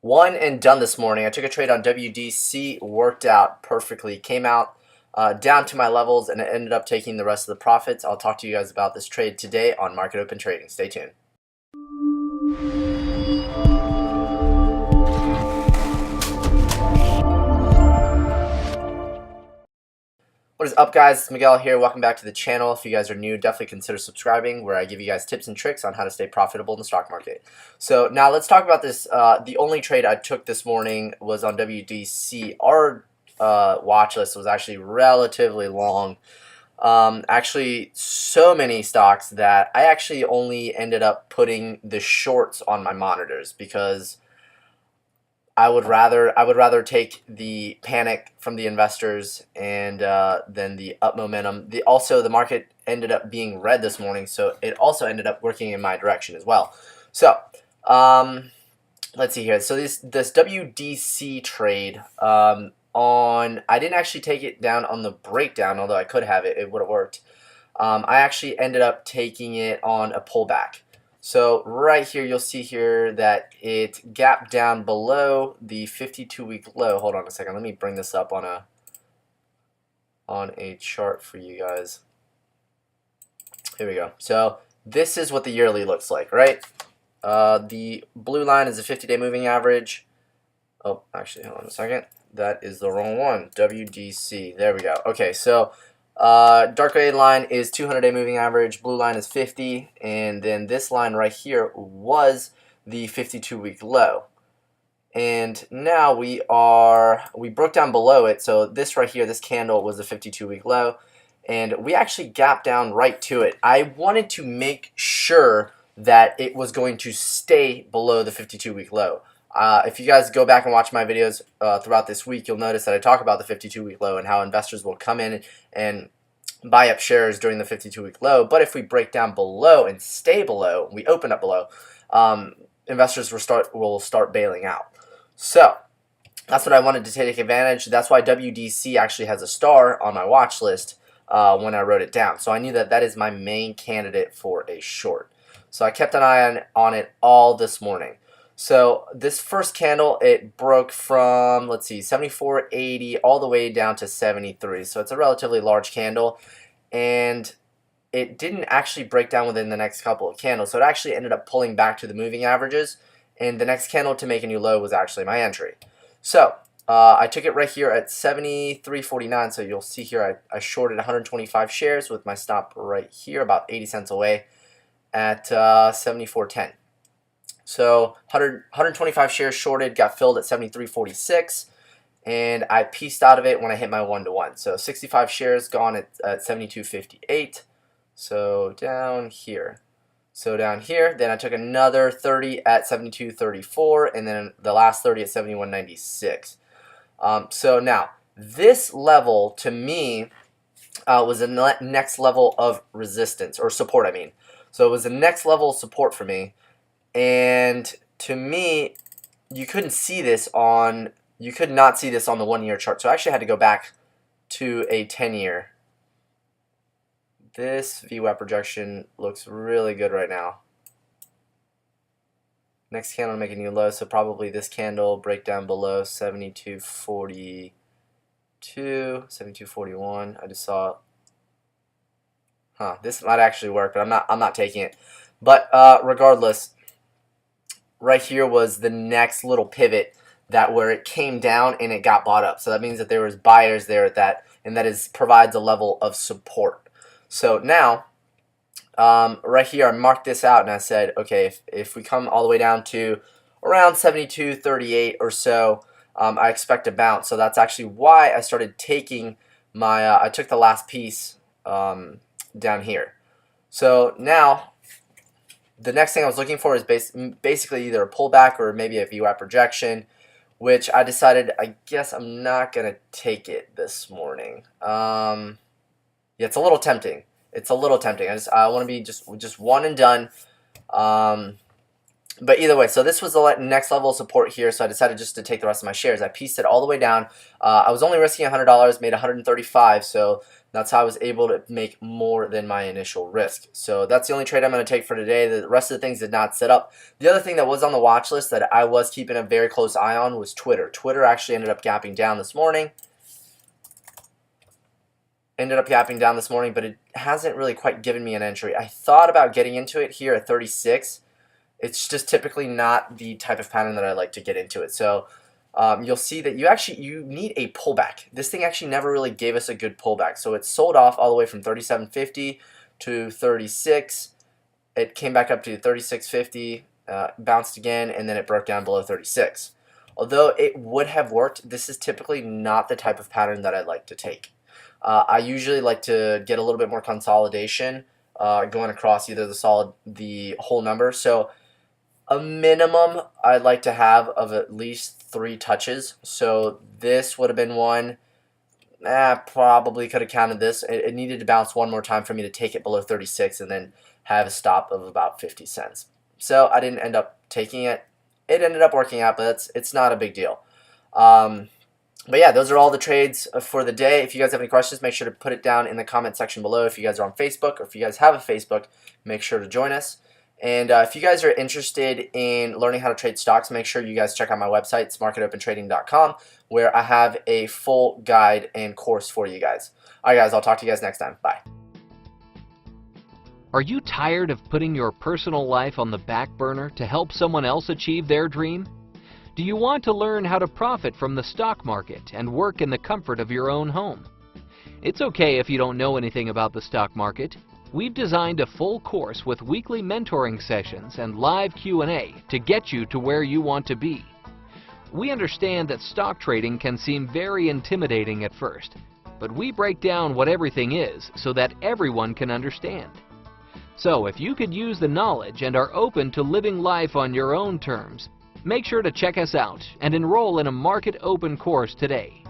One and done this morning. I took a trade on WDC, worked out perfectly. Came out down to my levels, and it ended up taking the rest of the profits. I'll talk to you guys about this trade today on Market Open Trading. Stay tuned. What is up, guys? It's Miguel here. Welcome back to the channel. If you guys are new, definitely consider subscribing, where I give you guys tips and tricks on how to stay profitable in the stock market. So now let's talk about this. The only trade I took this morning was on WDC. Our watch list was actually relatively long. Actually, so many stocks that I actually only ended up putting the shorts on my monitors because I would rather take the panic from the investors and than the up momentum. Also the market ended up being red this morning, so it also ended up working in my direction as well. So let's see here. So this WDC trade I didn't actually take it down on the breakdown, although I could have it. It would have worked. I actually ended up taking it on a pullback. So right here, you'll see here that it gapped down below the 52-week low. Hold on a second. Let me bring this up on a chart for you guys. Here we go. So this is what the yearly looks like, right? The blue line is a 50-day moving average. Oh, actually, hold on a second. That is the wrong one. WDC. There we go. Okay, so dark gray line is 200-day moving average, blue line is 50, and then this line right here was the 52-week low. And now we broke down below it, so this right here, this candle was the 52-week low, and we actually gapped down right to it. I wanted to make sure that it was going to stay below the 52-week low. If you guys go back and watch my videos throughout this week, you'll notice that I talk about the 52-week low and how investors will come in and buy up shares during the 52-week low. But if we break down below and stay below, we open up below, investors will start bailing out. So that's what I wanted to take advantage. That's why WDC actually has a star on my watch list when I wrote it down. So I knew that that is my main candidate for a short. So I kept an eye on it all this morning. So this first candle, it broke from, let's see, 74.80 all the way down to 73. So it's a relatively large candle, and it didn't actually break down within the next couple of candles. So it actually ended up pulling back to the moving averages, and the next candle to make a new low was actually my entry. So I took it right here at 73.49. So you'll see here I shorted 125 shares with my stop right here, about 80 cents away at 74.10. So 125 shares shorted, got filled at 73.46, and I pieced out of it when I hit my 1-to-1. So 65 shares gone at 72.58. So down here. Then I took another 30 at 72.34, and then the last 30 at 71.96. So now, this level, to me, was the next level of resistance, or support, I mean. So it was the next level of support for me. And to me, you could not see this on the 1-year chart. So I actually had to go back to a 10-year. This VWAP projection looks really good right now. Next candle make a new low, so probably this candle break down below 72.42, 72.41. I just saw. This might actually work, but I'm not taking it. But regardless, right here was the next little pivot where it came down and it got bought up. So that means that there was buyers there at that, and that provides a level of support. So now, right here, I marked this out and I said, okay, if we come all the way down to around 72.38 or so, I expect a bounce. So that's actually why I started taking I took the last piece down here. So now, the next thing I was looking for is basically either a pullback or maybe a VWAP projection, which I decided I guess I'm not going to take it this morning. Yeah, it's a little tempting. I want to be just one and done. But either way, so this was the next level of support here, so I decided just to take the rest of my shares. I pieced it all the way down. I was only risking $100, made $135, so that's how I was able to make more than my initial risk. So that's the only trade I'm going to take for today. The rest of the things did not set up. The other thing that was on the watch list that I was keeping a very close eye on was Twitter. Twitter actually ended up gapping down this morning. But it hasn't really quite given me an entry. I thought about getting into it here at 36. It's just typically not the type of pattern that I like to get into it. So you'll see that you need a pullback. This thing actually never really gave us a good pullback. So it sold off all the way from 37.50 to 36. It came back up to 36.50, bounced again, and then it broke down below 36. Although it would have worked, this is typically not the type of pattern that I like to take. I usually like to get a little bit more consolidation going across either the whole number. So a minimum I'd like to have of at least 3 touches. So this would have been one. Probably could have counted this. It needed to bounce one more time for me to take it below 36 and then have a stop of about 50 cents. So I didn't end up taking it. It ended up working out, but it's not a big deal. But yeah, those are all the trades for the day. If you guys have any questions, make sure to put it down in the comment section below. If you guys are on Facebook or if you guys have a Facebook, make sure to join us. And if you guys are interested in learning how to trade stocks, make sure you guys check out my website, smarketopentrading.com, where I have a full guide and course for you guys. All right, guys, I'll talk to you guys next time. Bye. Are you tired of putting your personal life on the back burner to help someone else achieve their dream? Do you want to learn how to profit from the stock market and work in the comfort of your own home? It's okay if you don't know anything about the stock market. We've designed a full course with weekly mentoring sessions and live Q&A to get you to where you want to be. We understand that stock trading can seem very intimidating at first, but we break down what everything is so that everyone can understand. So if you could use the knowledge and are open to living life on your own terms, make sure to check us out and enroll in a market open course today.